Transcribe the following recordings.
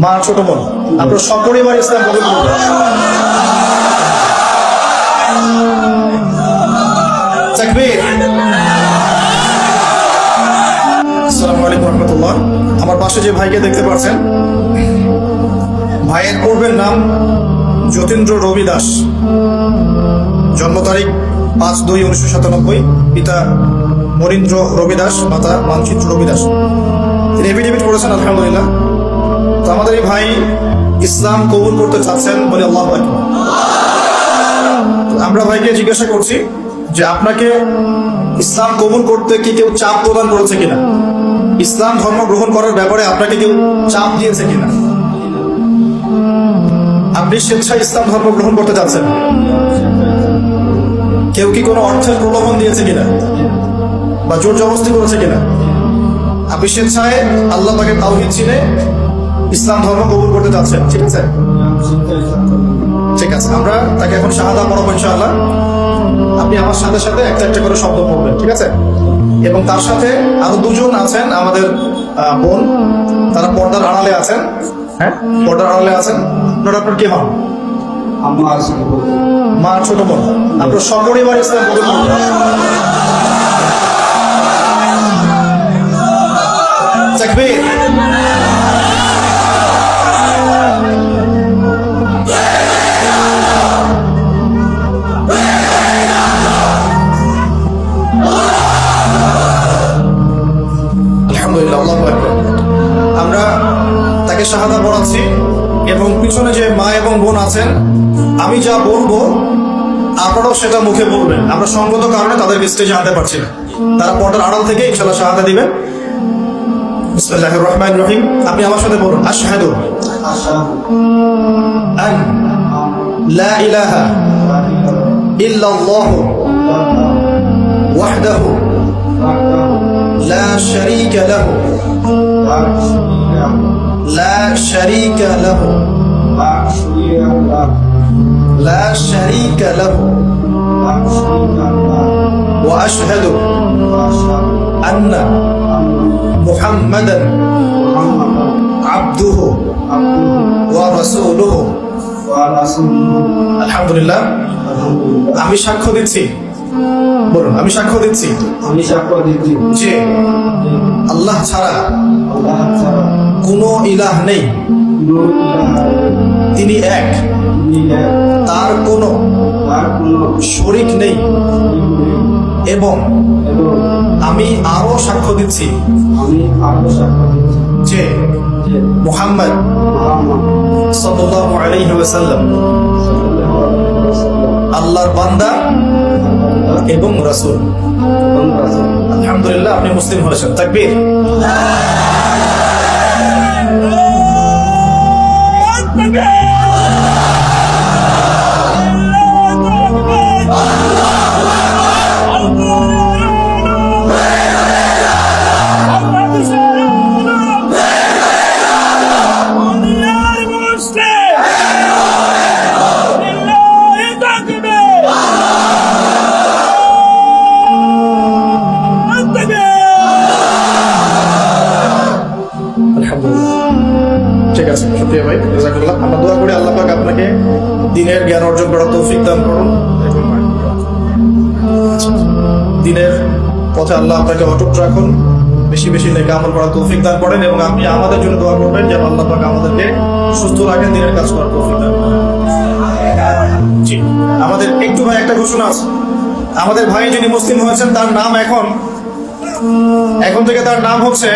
মা ছোট বোন, আপনার সপরিবার ইসলাম কবুল করুন। তাকবীর। আসসালামু আলাইকুম ওয়া রাহমাতুল্লাহ। আমার পাশে যে ভাইকে দেখতে পাচ্ছেন, ভাইয়ের পূর্বের নাম যতীন্দ্র রবি দাস, জন্ম তারিখ 5-2-1997, পিতা মনীন্দ্র রবি দাস, মাতা মানচিত্র রবি দাস। তিনি এফিডেভিট করেছেন আলহামদুলিল্লাহ। তো আমাদের এই ভাই ইসলাম কবুল করতে চাচ্ছেন বলে আল্লাহু আকবার। আমরা ভাইকে জিজ্ঞাসা করছি যে আপনাকে ইসলাম কবুল করতে কি কেউ চাপ প্রদান করেছে কিনা, ইসলাম ধর্ম গ্রহণ করার ব্যাপারে আপনাকে কেউ চাপ দিয়েছে কিনা, আপনি স্বেচ্ছায় ইসলাম ধর্ম গ্রহণ করতে চাচ্ছেন, কেউ কি কোনো অর্থের প্রলোভন দিয়েছে কিনা বা জোর জবরদস্তি করেছে কিনা, আপনি স্বেচ্ছায় আল্লাহ পাকের তাওহীদ চিনে ইসলাম ধর্ম কবুল করতে চাচ্ছেন, ঠিক আছে? ঠিক আছে, আমরা তাকে এখন শাহাদা পড়াবো ইনশাআল্লাহ। আপনি আমার সাথে সাথে একটা একটা করে শব্দ পড়বেন, ঠিক আছে? এবং তার সাথে আরো দুজন আছেন আমাদের বোন, তারা পর্দার আড়ালে আছেন। হ্যাঁ, পর্দার আড়ালে আছেন। আপনার কি হন? মা ছোট বোন, আপনার সপরিবার ইসলাম কবুল করুন। তাকবীর। আলহামদুলিল্লাহ, আল্লাহু আকবার। আমরা তাকে শাহাদা পড়াচ্ছি এবং পিছনে যে মা এবং বোন আছেন, আমি যা বলবো আপনারাও সেটা মুখে বলবেন। আমরা সঙ্গত কারণে তাদের স্টেজে আনতে পারছি না, তারা পর্দার আড়াল থেকে ইনশাআল্লাহ শাহাদা দিবেন। বিসমিল্লাহির রহমানির রহিম। আপনি আমার সাথে বলুন, আশহাদু আন লা ইলাহা ইল্লাল্লাহু ওয়াহদাহু লা শারীকা লাহু লা শারীকা লাহু لا شريك له وأشهد أن محمدا عبده ورسوله الحمد لله। আমি সাক্ষ্য দিচ্ছি, বলুন, আমি সাক্ষ্য দিচ্ছি যে আল্লাহ ছাড়া কোনো ইলাহ নেই, তিনি এক, তার কোনো শরীক নেই, এবং আমি আরো সাক্ষ্য দিচ্ছি যে মুহাম্মদ সাল্লাল্লাহু আলাইহি ওয়াসাল্লাম আল্লাহর বান্দা এবং রাসূল। আলহামদুলিল্লাহ, আপনি মুসলিম হয়েছেন। তাকবীর। ঠিক আছে, শুকরিয়া ভাই, জাযাকাল্লাহ। আমরা দোয়া করি আল্লাহ পাক আপনাকে দ্বীনের জ্ঞান অর্জন করার তৌফিক দান করুন, দ্বীনের পথে আল্লাহ আপনাকে অটুট রাখুন, বেশি বেশি নেক আমল করার তৌফিক দান করেন, এবং আপনি আমাদের জন্য দোয়া করবেন যেন আল্লাহ পাক আমাদেরকে সুস্থ রাখেন, দ্বীনের কাজ করার তৌফিক দান করেন। জি, আমাদের একটু ভাই একটা ঘোষণা আছে। আমাদের ভাই যিনি মুসলিম হয়েছেন, তার নাম এখন থেকে তার নাম হচ্ছে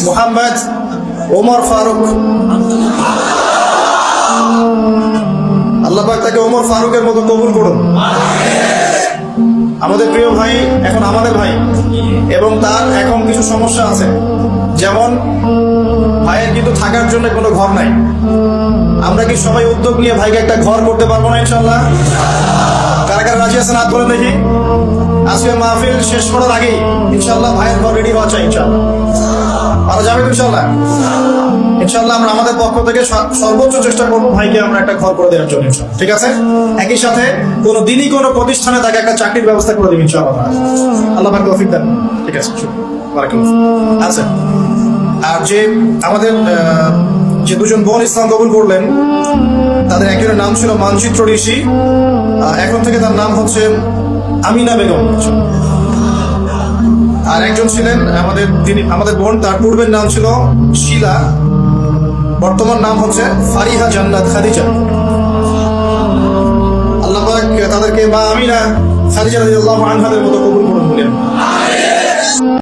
মুহাম্মদ ওমর ফারুক। আল্লাহ পাক তাকে ওমর ফারুকের মতো কবুল করুন। আমাদের প্রিয় ভাই এখন আমাদের ভাই, এবং তার এখন কিছু সমস্যা আছে, যেমন ভাইয়ের কিন্তু থাকার জন্য কোনো ঘর নাই। আমরা কি সবাই উদ্যোগ নিয়ে ভাইকে একটা ঘর করতে পারবো না ইনশাআল্লাহ? কারা কারা রাজি আছেন হাত বলেন দেখি। আজকে মাহফিল শেষ করার আগেই ইনশাআল্লাহ ভাইয়ের ঘর রেডি হওয়া চাই ইনশাআল্লাহ। পারা যাবে ইনশাআল্লাহ? ইনশাআল্লাহ আমরা আমাদের পক্ষ থেকে সর্বোচ্চ চেষ্টা করবো ভাইকে আমরা একটা ঘর করে দেওয়ার জন্য ইনশাআল্লাহ, ঠিক আছে? একই সাথে কোনো দিনই কোনো প্রতিষ্ঠানে তাকে একটা চাকরির ব্যবস্থা করে দেবেন ইনশাআল্লাহ। আল্লাহ পাক তৌফিক দেন, ঠিক আছে? বারাকাল্লাহ। আচ্ছা, আর যে আমাদের যে দুজন বোন ইসলাম কবুল করলেন, তাদের একজনের নাম ছিল মানচিত্র ঋষি, এখন থেকে তার নাম হচ্ছে আমিনা বেগম। আর একজন ছিলেন আমাদের বোন, তার পূর্বের নাম ছিল শিলা, বর্তমান নাম হচ্ছে ফারিহা জান্নাত খাদিজা। আল্লাহ পাক তাদেরকে মা আমিনা খাদিজা রাদিয়াল্লাহু আনহাদের মতো কবুল করুন বলেন।